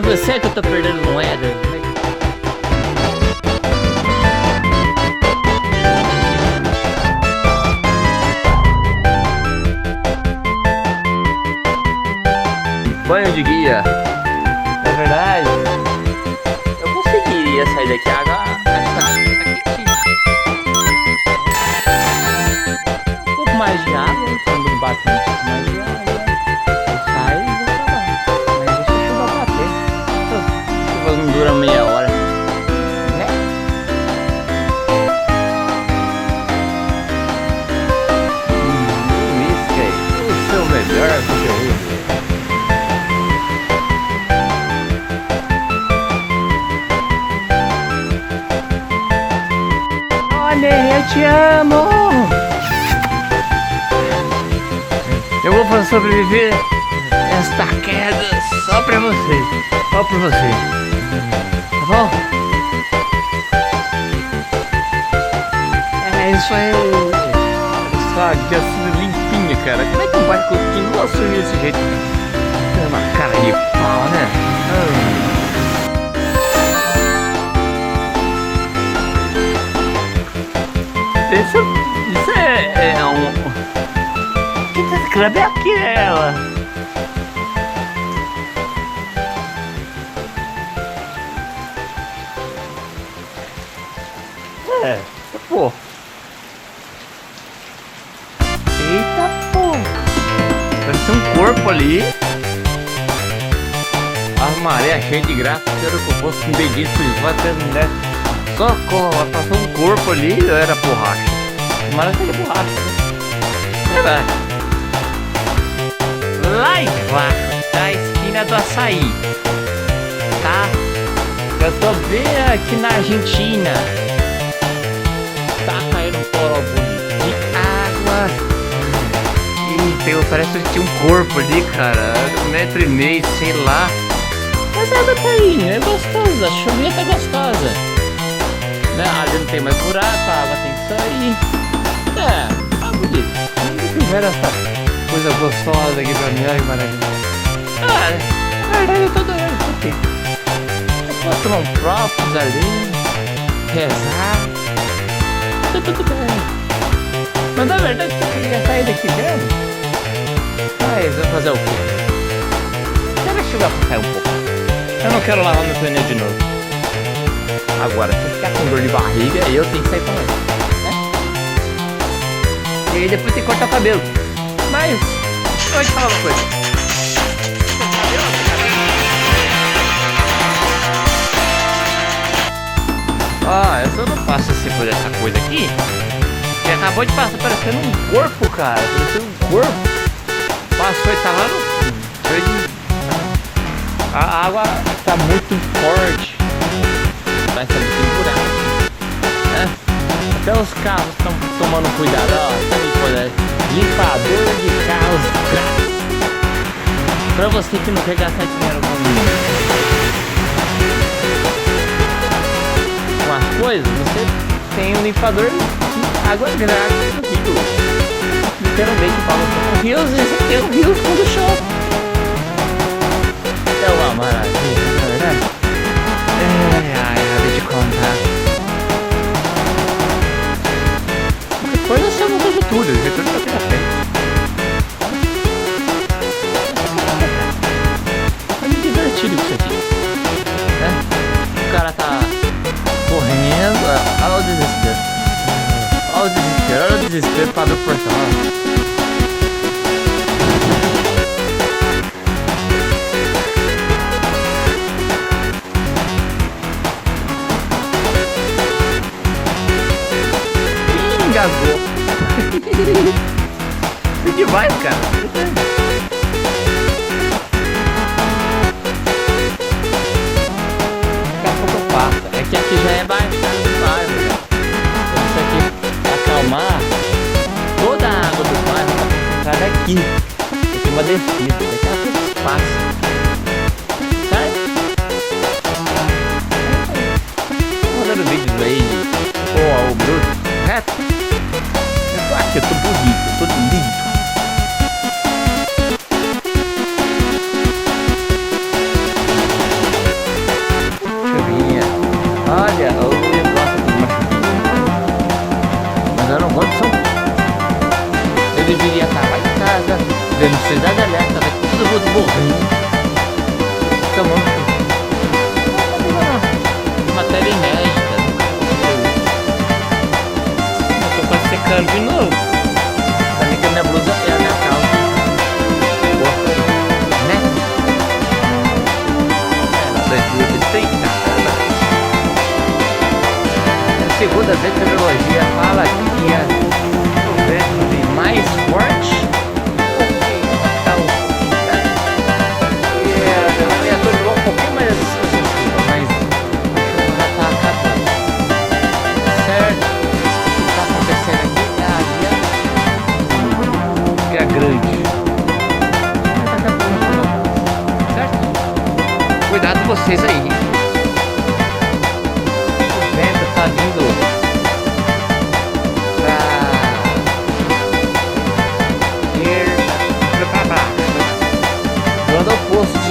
Você que eu tô perdendo moeda. Banho de guia. É verdade. Eu conseguiria sair daqui agora. Um pouco mais de água, quando bate um pouco mais de água, eu saio e vou pra lá. Mas deixa a chuva bater. A chuva não dura meia hora, né? Isso aí. Esse é o melhor conteúdo. Eu te amo! Eu vou sobreviver esta queda só pra você. Só pra você. Tá bom? É isso aí. Olha só, que assim limpinho, cara. Como é que um barco continua sujo desse jeito? Tem uma cara de pau, né? Isso é um... O que você escreve aqui nela? Pô. Eita, pô. Parece um corpo ali. A maré cheia de graça. Quero que eu fosse um dedinho pro até não der. Socorro, passou um corpo ali, era borracha. Tomara que seja borracha, né? Lá embaixo, da esquina do açaí, tá? Eu tô bem aqui na Argentina. Tá caindo um poro de água. Eita, parece que tinha um corpo ali, cara. 1,5 metro, sei lá. Mas a água tá aí, é gostosa, a chuvinha tá gostosa. Ali não tem mais buraco, a água tem que sair. Tá bonito. Nunca tiveram essa coisa gostosa aqui pra mim, ai maravilha. Na verdade eu tô doendo aqui. Eu posso tomar um própolis ali, rezar. Tá tudo bem. Mas na verdade eu queria sair daqui mesmo. Mas vou fazer o quê? Quero enxugar pra sair um pouco. Eu não quero lavar meu pneu de novo. Agora, se eu ficar com dor de barriga, eu tenho que sair com ele, né? E aí depois tem que cortar o cabelo. Mas, eu vou te falar uma coisa. Eu só não passo assim por essa coisa aqui. Que acabou de passar parecendo um corpo, cara. Parecendo um corpo. Passou e tá lá no... A água tá muito forte. Vai ser muito buraco, né? Até os carros estão tomando cuidado, ó. Limpador de carros grátis. Pra você que não quer gastar dinheiro com as coisas, você tem um limpador de água grátis no Rio. Literalmente falando com rios, e você tem um rio fundo do show. É uma maravilha, não é verdade? De contar. Depois eu chamo o Getúlio tá aqui na frente. Tá muito divertido com isso aqui, né? O cara tá correndo, olha o desespero. Olha o desespero pra abrir o portão. Engasgou. O que vai, cara? Daqui a pouco passa. É que aqui já é baixo, não vai, né? Então isso aqui acalmar, toda a água do bairro vai concentrada aqui. Tem uma descida, daqui a pouco passa. Certo? Mandando vídeos aí, o bruto, reto. Eu tô aqui, eu tô bonito, eu tô lindo. Tomando matéria inédita. Eu tô quase secando de novo. Ainda bem que a minha blusa é a minha calça. Boa, né? Ela vai deitada. A segunda meteorologia fala que o vento vem mais forte. Um pouquinho mais essa chuva, mas a chuva já tá acabando. Certo? O que tá acontecendo aqui é a via grande. Tá acabando, certo? Cuidado vocês aí. O vento tá vindo pra esquerda, pra baixo. Do lado oposto de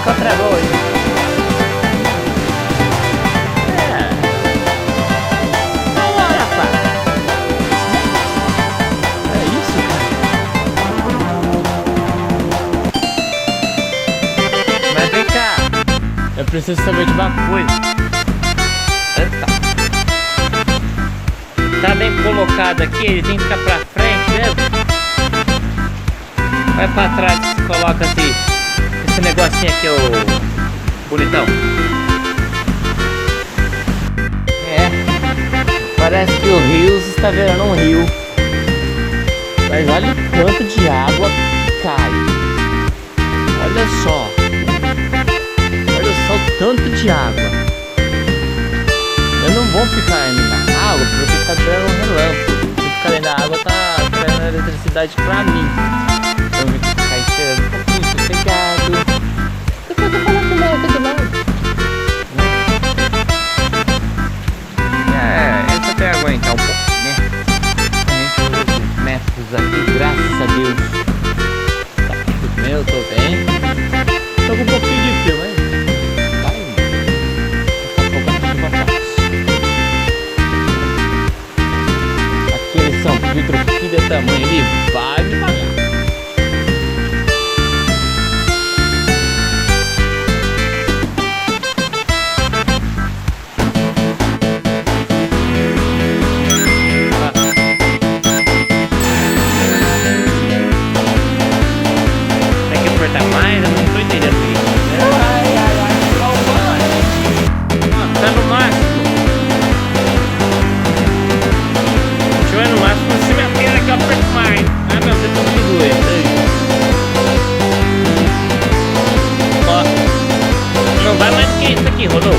contramão aí. Vambora, pá. É isso, cara. Mas vem cá. Eu preciso saber de uma coisa. Tá bem colocado aqui, ele tem que ficar pra frente mesmo. Vai pra trás e se coloca assim. Esse negocinho aqui, ô bonitão. Parece que o rio está virando um rio. Mas olha o quanto de água cai. Olha só. Olha só o tanto de água. Eu não vou ficar indo na água porque tá dando um relâmpago. Se ficar dentro da água tá trazendo eletricidade pra mim. Então eu vou ficar esperando um pouquinho, sossegado. Eu tô falando tudo mais. Essa até aguentar um pouco, né? A gente usa os métodos aqui, graças a Deus. Tá tudo bem, eu tô bem. Tô com um pouquinho de frio, mas vai indo. Daqui a pouco a gente vai passar. Aqueles são vidro aqui de tamanho ali, vai devagar. Rodou.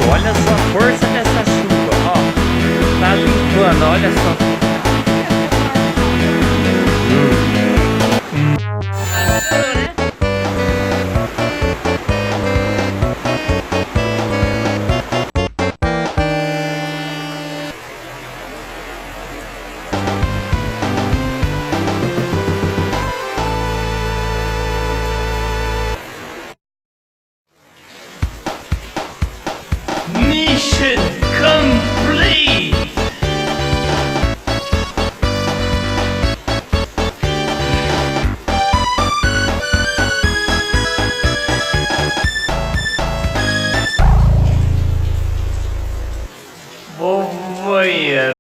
Olha só a força dessa chuva, ó. Tá limpando, olha só. Mission complete! Vou